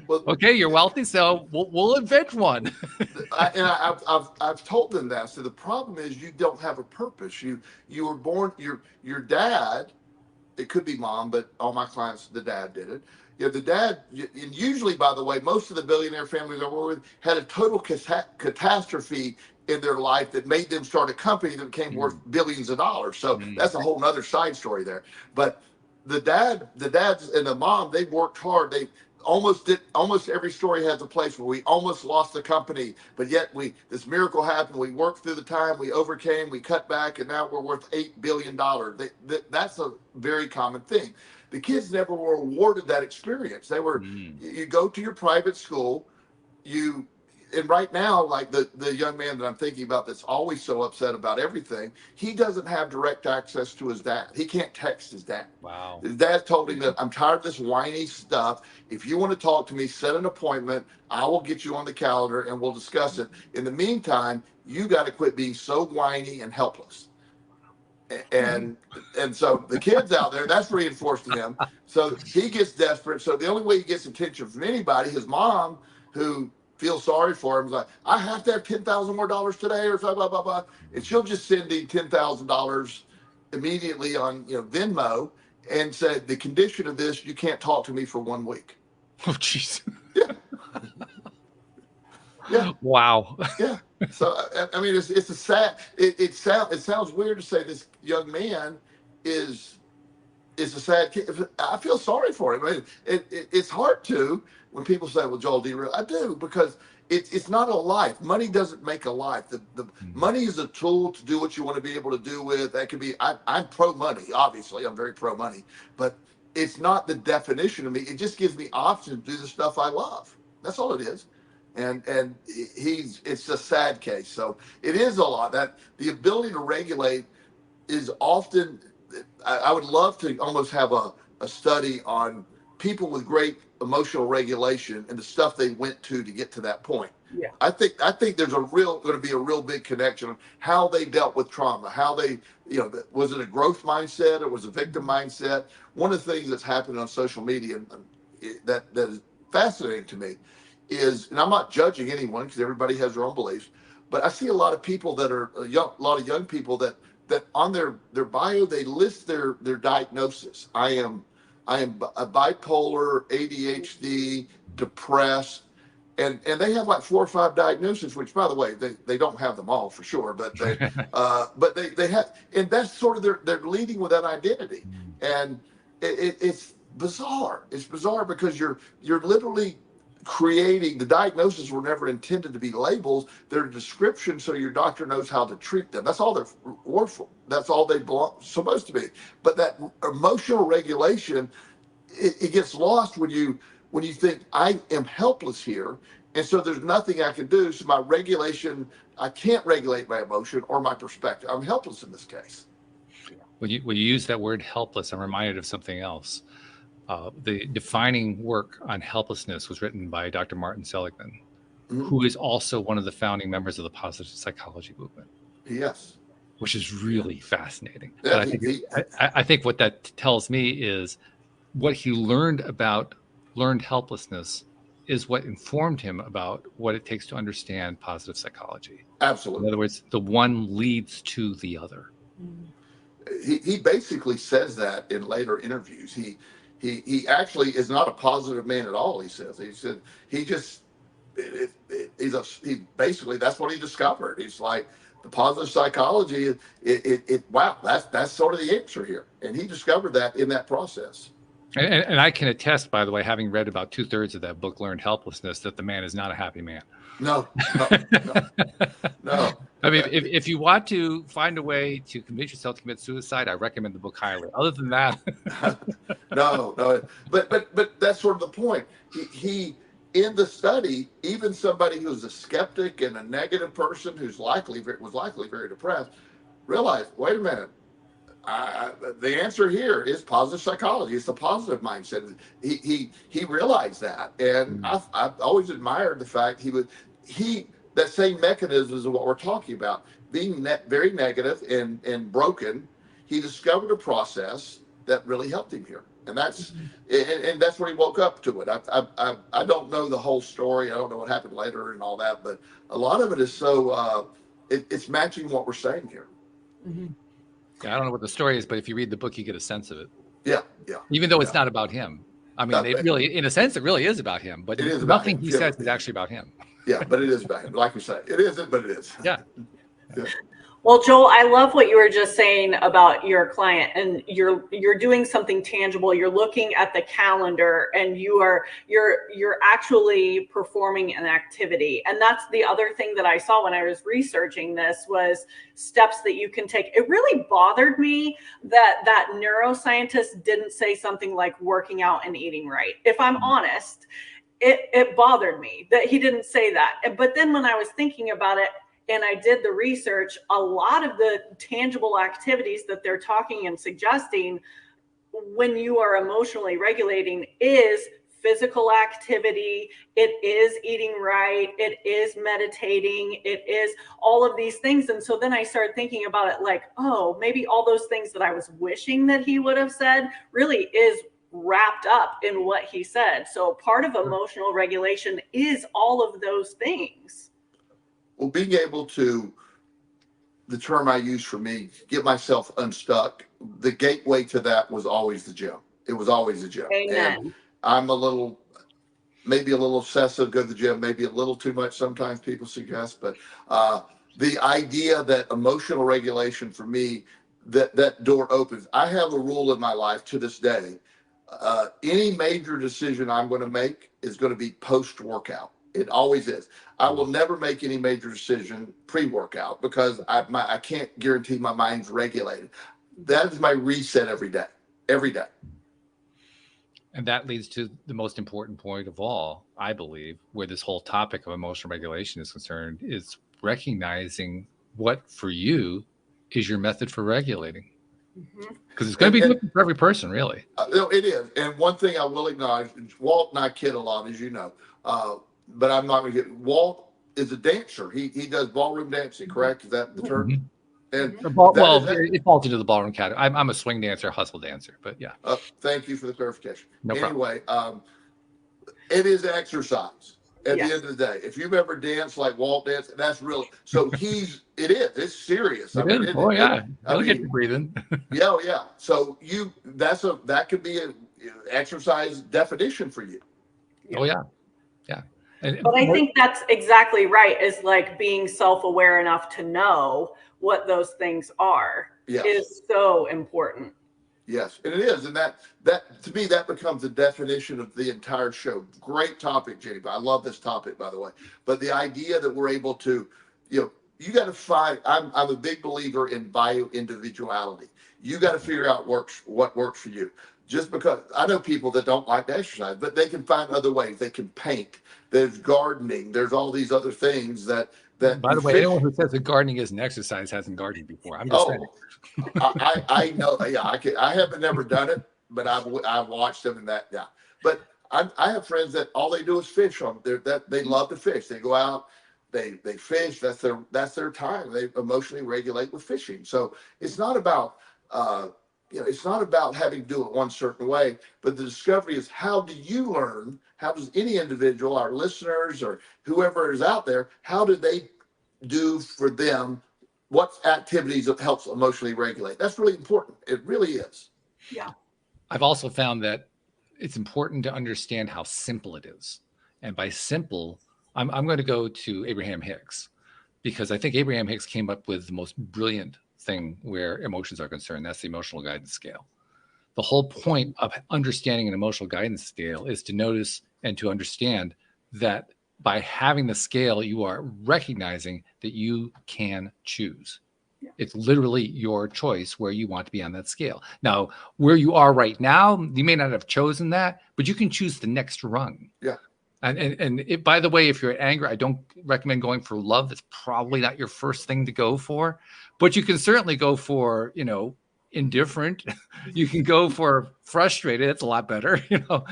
Well, okay, you're wealthy, so we'll invent one. I've told them that. So the problem is you don't have a purpose. You were born. Your dad. It could be mom, but all my clients, the dad did it. You know, the dad, and usually, by the way, most of the billionaire families I work with had a total catastrophe in their life that made them start a company that became worth billions of dollars. So that's a whole nother side story there. But the dads and the mom, they worked hard. They almost every story has a place where we almost lost the company, but yet this miracle happened. We worked through the time, we overcame, we cut back, and now we're worth $8 billion. That's a very common thing. The kids never were awarded that experience. They were, you go to your private school, and right now, like the young man that I'm thinking about that's always so upset about everything, he doesn't have direct access to his dad. He can't text his dad. Wow. His dad told him that I'm tired of this whiny stuff. If you want to talk to me, set an appointment. I will get you on the calendar and we'll discuss it. In the meantime, you got to quit being so whiny and helpless. And so the kids out there, that's reinforced to him. So he gets desperate. So the only way he gets attention from anybody, his mom, who feel sorry for him, is like, I have to have $10,000 more today, or blah blah blah blah, and she'll just send him $10,000 immediately on Venmo and say, the condition of this, you can't talk to me for 1 week. Oh jeez. Yeah. Yeah. Wow. Yeah. So I mean, it's a sad. It sounds weird to say this young man is a sad kid. I feel sorry for him. I mean, it's hard to, when people say, well, Joel, do you really? I do, because it's not a life. Money doesn't make a life. The money is a tool to do what you want to be able to do with. That could be, I'm pro money, obviously. I'm very pro money, but it's not the definition of me. It just gives me options to do the stuff I love. That's all it is. And it's a sad case. So it is a lot. That the ability to regulate is often, I would love to almost have a study on people with great emotional regulation and the stuff they went to get to that point. Yeah. I think there's going to be a real big connection on how they dealt with trauma, how they, was it a growth mindset or was it a victim mindset? One of the things that's happened on social media that is fascinating to me is, and I'm not judging anyone because everybody has their own beliefs, but I see a lot of people that are a lot of young people that on their bio, they list their diagnosis. I am a bipolar, ADHD, depressed, and they have like 4 or 5 diagnoses, which, by the way, they don't have them all for sure, but they have, and that's sort of they're leading with that identity, and it's bizarre. It's bizarre because you're literally creating, the diagnoses were never intended to be labels. They're a description so your doctor knows how to treat them. That's all they're worth. That's all they supposed to be. But that emotional regulation, it gets lost when you think I am helpless here, and so there's nothing I can do. So my regulation, I can't regulate my emotion or my perspective. I'm helpless in this case. when you use that word helpless, I'm reminded of something else. The defining work on helplessness was written by Dr. Martin Seligman, who is also one of the founding members of the positive psychology movement. Yes. Which is really fascinating. Yeah, but I think what that tells me is what he learned about learned helplessness is what informed him about what it takes to understand positive psychology. Absolutely. In other words, the one leads to the other. He basically says that in later interviews. He actually is not a positive man at all. He said he just he basically, that's what he discovered. He's like, the positive psychology, wow, that's sort of the answer here, and he discovered that in that process. And I can attest, by the way, having read about 2/3 of that book, Learned Helplessness, that the man is not a happy man. No. I mean, if you want to find a way to convince yourself to commit suicide, I recommend the book highly. Other than that, no. But that's sort of the point. He in the study, even somebody who's a skeptic and a negative person was likely very depressed, realized, wait a minute, the answer here is positive psychology. It's the positive mindset. He realized that, and I've always admired the fact that same mechanism is what we're talking about. Being very negative and broken, he discovered a process that really helped him here. And that's when he woke up to it. I don't know the whole story. I don't know what happened later and all that, but a lot of it is so it's matching what we're saying here. Yeah, I don't know what the story is, but if you read the book, you get a sense of it. Yeah. Even though it's not about him. I mean, it really, in a sense, it really is about him. But nothing he says is actually about him. Yeah, but it is about him. Like we say, it isn't, but it is. Yeah. Well, Joel, I love what you were just saying about your client, and you're doing something tangible. You're looking at the calendar, and you're actually performing an activity. And that's the other thing that I saw when I was researching this was steps that you can take. It really bothered me that neuroscientist didn't say something like working out and eating right. If I'm honest, it bothered me that he didn't say that. But then when I was thinking about it, and I did the research, a lot of the tangible activities that they're talking and suggesting when you are emotionally regulating is physical activity, it is eating right, it is meditating, it is all of these things. And so then I started thinking about it like, oh, maybe all those things that I was wishing that he would have said really is wrapped up in what he said. So part of emotional regulation is all of those things. Well, being able to, the term I use for me, get myself unstuck, the gateway to that was always the gym. It was always the gym. Amen. And I'm maybe a little obsessive, go to the gym, maybe a little too much sometimes people suggest, but the idea that emotional regulation for me, that door opens. I have a rule in my life to this day. Any major decision I'm going to make is going to be post-workout. It always is. I will never make any major decision pre-workout because I can't guarantee my mind's regulated. That is my reset every day. And that leads to the most important point of all, I believe, where this whole topic of emotional regulation is concerned, is recognizing what for you is your method for regulating. Because it's going to be different for every person, really. It is. And one thing I will acknowledge, Walt and I kid a lot, as you know, but I'm not going to get. Walt is a dancer. He does ballroom dancing, correct? Is that the term? Mm-hmm. And it falls into the ballroom category. I'm a swing dancer, hustle dancer, but yeah. Thank you for the clarification. No anyway, it is exercise at the end of the day. If you've ever danced like Walt danced, that's real. So it's serious. You'll get to breathing. Yeah. So that could be an exercise definition for you. Oh yeah. But I think that's exactly right, is like being self-aware enough to know what those things are is so important. Yes, and it is. And that to me, that becomes the definition of the entire show. Great topic, Jenny. I love this topic, by the way. But the idea that we're able to, you got to find, I'm a big believer in bio-individuality. You got to figure out what works for you. Just because I know people that don't like to exercise, but they can find other ways. They can paint. There's gardening. There's all these other things that that By you the way, fish. anyone who says that gardening isn't exercise hasn't gardened before. I'm just saying. Oh, I know. Yeah, I haven't never done it, but I've watched them and that. Yeah, but I have friends that all they do is fish on. That they love to fish. They go out, they fish. That's their time. They emotionally regulate with fishing. So it's not about it's not about having to do it one certain way. But the discovery is, how do you learn? How does any individual, our listeners or whoever is out there, how do they do for them? What activities that helps emotionally regulate? That's really important. It really is. Yeah. I've also found that it's important to understand how simple it is. And by simple, I'm going to go to Abraham Hicks, because I think Abraham Hicks came up with the most brilliant thing where emotions are concerned. That's the emotional guidance scale. The whole point of understanding an emotional guidance scale is to notice and to understand that by having the scale, you are recognizing that you can choose. Yeah. It's literally your choice where you want to be on that scale. Now, where you are right now, you may not have chosen that, but you can choose the next rung. Yeah. And it, by the way, if you're angry, I don't recommend going for love. That's probably not your first thing to go for, but you can certainly go for, indifferent. You can go for frustrated. That's a lot better. Well,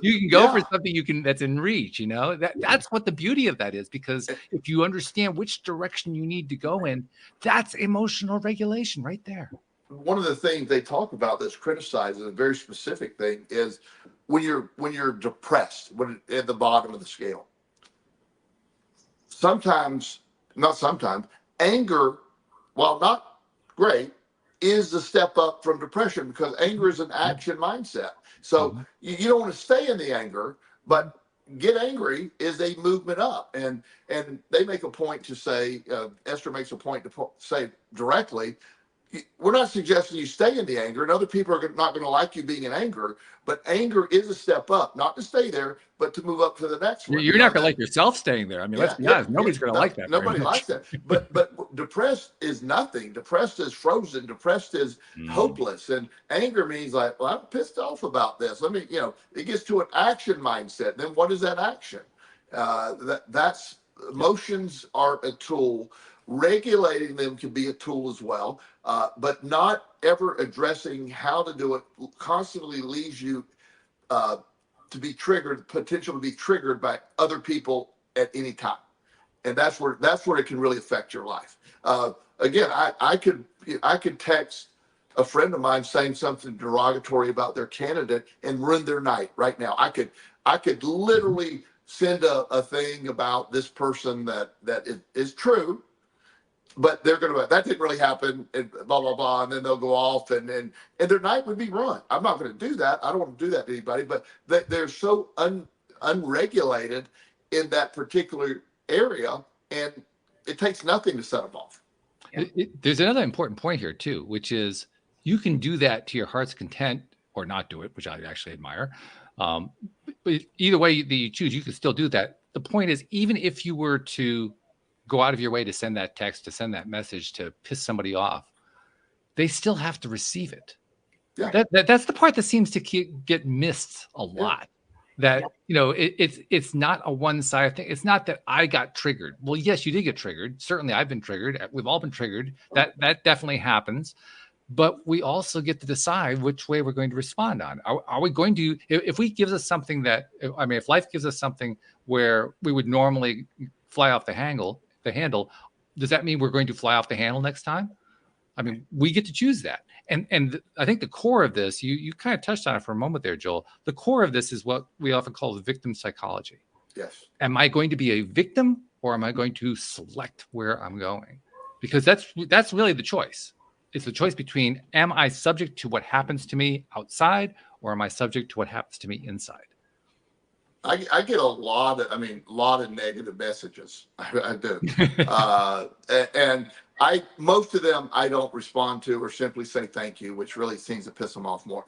You can go for something that's in reach. That's what the beauty of that is, because if you understand which direction you need to go in, that's emotional regulation right there. one of the things they talk about that's criticized, a very specific thing, is when you're depressed, when at the bottom of the scale. Not sometimes, anger, while not great, is the step up from depression, because anger is an action mindset. So you don't want to stay in the anger, but get angry is a movement up. And they make a point to say, Esther makes a point to say directly, we're not suggesting you stay in the anger, and other people are not going to like you being in anger, but anger is a step up, not to stay there, but to move up to the next one. You're not going to like yourself staying there. I mean, let's be honest. Nobody's going to like that. Nobody likes that. But depressed is nothing. Depressed is frozen. Depressed is hopeless. And anger means like, well, I'm pissed off about this. Let me, it gets to an action mindset. Then what is that action? That's emotions are a tool. Regulating them can be a tool as well, but not ever addressing how to do it constantly leaves you to be triggered, potential to be triggered by other people at any time, and that's where it can really affect your life. Again, I could text a friend of mine saying something derogatory about their candidate and ruin their night right now. I could literally send a thing about this person that is true, but they're going to, that didn't really happen, and blah, blah, blah. And then they'll go off and their night would be ruined. I'm not going to do that. I don't want to do that to anybody, but they're so unregulated in that particular area, and it takes nothing to set them off. There's another important point here too, which is you can do that to your heart's content or not do it, which I actually admire. But either way that you choose, you can still do that. The point is, even if you were to go out of your way to send that text, to send that message, to piss somebody off, they still have to receive it. Yeah. That's the part that seems to get missed a lot. That, it's not a one-sided thing. It's not that I got triggered. Well, yes, you did get triggered. Certainly I've been triggered. We've all been triggered. That definitely happens. But we also get to decide which way we're going to respond on. Are we going to, if we gives us something if life gives us something where we would normally fly off the handle, does that mean we're going to fly off the handle next time? I mean, we get to choose that. And I think the core of this, you kind of touched on it for a moment there, Joel. The core of this is what we often call the victim psychology. Yes. Am I going to be a victim, or am I going to select where I'm going? Because that's really the choice. It's the choice between, am I subject to what happens to me outside, or am I subject to what happens to me inside? I get a lot of negative messages. I do. And most of them I don't respond to, or simply say thank you, which really seems to piss them off more.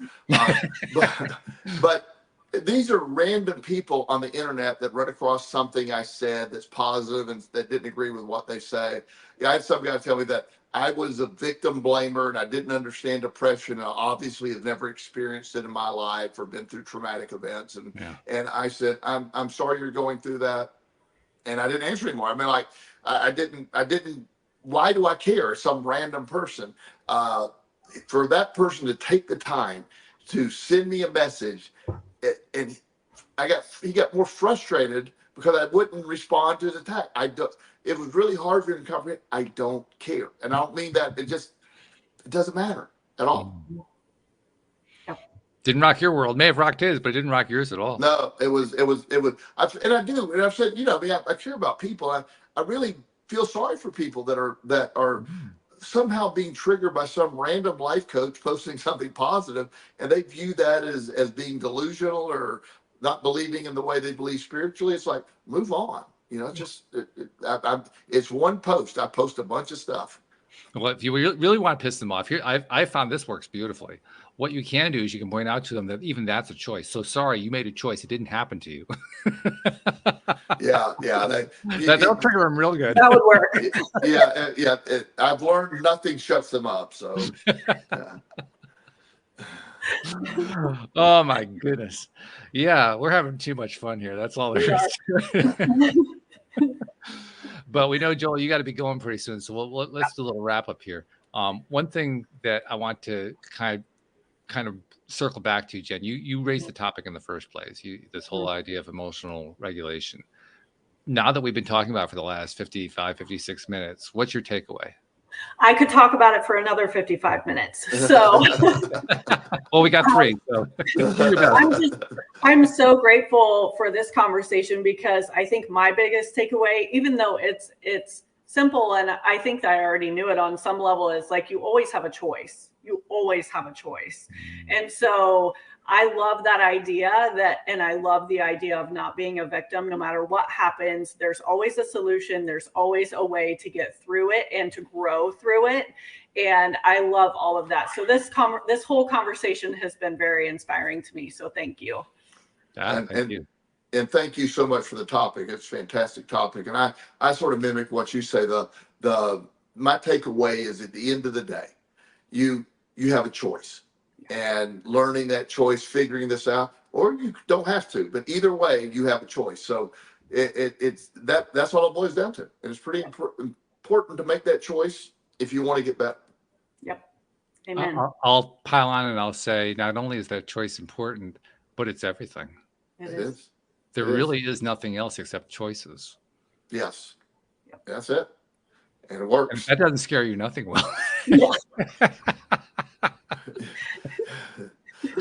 But these are random people on the internet that run across something I said that's positive and that didn't agree with what they say. I had some guy tell me that I was a victim blamer and I didn't understand depression. I obviously have never experienced it in my life or been through traumatic events. And I said, I'm sorry you're going through that. And I didn't answer anymore. I mean, like, I didn't, why do I care? Some random person. For that person to take the time to send me a message, and he got more frustrated because I wouldn't respond to his attack. It was really hard for him to comprehend. I don't care. And I don't mean that. It doesn't matter at all. Didn't rock your world. May have rocked his, but it didn't rock yours at all. No, it was, and I do. And I've said, I mean, I care about people. I really feel sorry for people that are somehow being triggered by some random life coach posting something positive, and they view that as being delusional or not believing in the way they believe spiritually. It's like, move on. It's just, it's one post. I post a bunch of stuff. Well, if you really want to piss them off, here I found this works beautifully. What you can do is you can point out to them that even that's a choice. So sorry, you made a choice. It didn't happen to you. Yeah. That'll trigger them real good. That would work. Yeah. I've learned nothing shuts them up. So. Yeah. Oh my goodness. Yeah, we're having too much fun here. That's all there is to it. But we know, Joel, you got to be going pretty soon. So let's do a little wrap up here. One thing that I want to kind of circle back to, Jen, you raised the topic in the first place, this whole idea of emotional regulation. Now that we've been talking about it for the last 55, 56 minutes, what's your takeaway? I could talk about it for another 55 minutes. So, well, we got 3. So I'm so grateful for this conversation, because I think my biggest takeaway, even though it's simple, and I think that I already knew it on some level, is like, you always have a choice. You always have a choice. And so I love that idea, and I love the idea of not being a victim. No matter what happens, there's always a solution. There's always a way to get through it and to grow through it. And I love all of that. So this whole conversation has been very inspiring to me. So thank you. Thank you. And thank you so much for the topic. It's a fantastic topic. And I sort of mimic what you say. My takeaway is, at the end of the day, you have a choice, and learning that choice, figuring this out, or you don't have to, but either way, you have a choice. So that's all it boils down to. And it's pretty important to make that choice if you want to get better. Yep. Amen. I'll pile on and I'll say, not only is that choice important, but it's everything. It is. There really is nothing else except choices. Yes. Yep. That's it. And it works. And that doesn't scare you nothing well.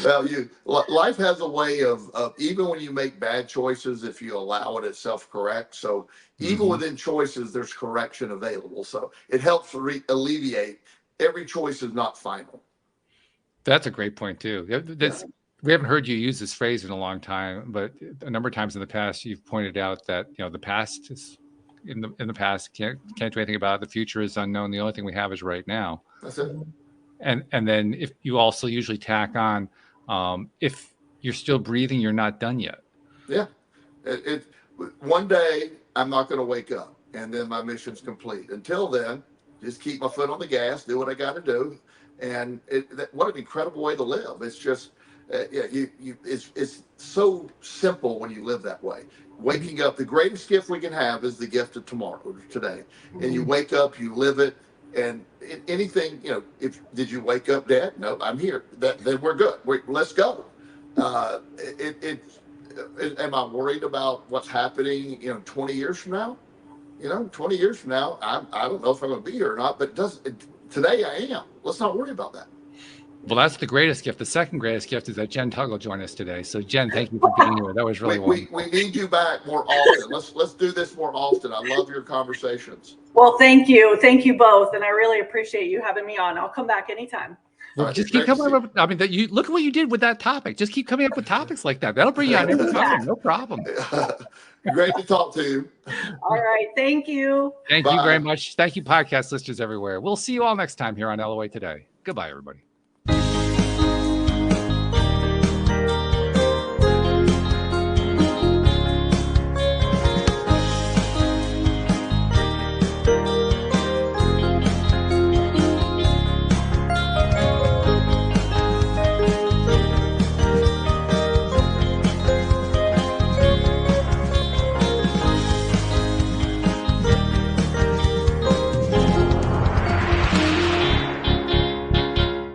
Well, life has a way of even when you make bad choices, if you allow it, it self-corrects. So even within choices, there's correction available. So it helps alleviate. Every choice is not final. That's a great point too. We haven't heard you use this phrase in a long time, but a number of times in the past, you've pointed out that the past is in the past. Can't do anything about it. The future is unknown. The only thing we have is right now. That's it. And then if you also usually tack on, if you're still breathing, you're not done yet. Yeah. One day I'm not going to wake up, and then my mission's complete. Until then, just keep my foot on the gas, do what I got to do. And what an incredible way to live. It's just, it's so simple when you live that way. Waking up, the greatest gift we can have is the gift of tomorrow, today. And you wake up, you live it. And anything, did you wake up, Dad? No, I'm here. Then we're good. Let's go. Am I worried about what's happening, 20 years from now? 20 years from now, I don't know if I'm going to be here or not, but today I am. Let's not worry about that. Well, that's the greatest gift. The second greatest gift is that Jen Tuggle joined us today. So, Jen, thank you for being here. That was really wonderful. We need you back more often. Let's do this more often. I love your conversations. Well, thank you. Thank you both. And I really appreciate you having me on. I'll come back anytime. Well, just keep coming up with, look at what you did with that topic. Just keep coming up with topics like that. That'll bring you on every time. No problem. Great to talk to you. All right. Thank you. Thank you very much. Thank you, podcast listeners everywhere. We'll see you all next time here on LOA Today. Goodbye, everybody.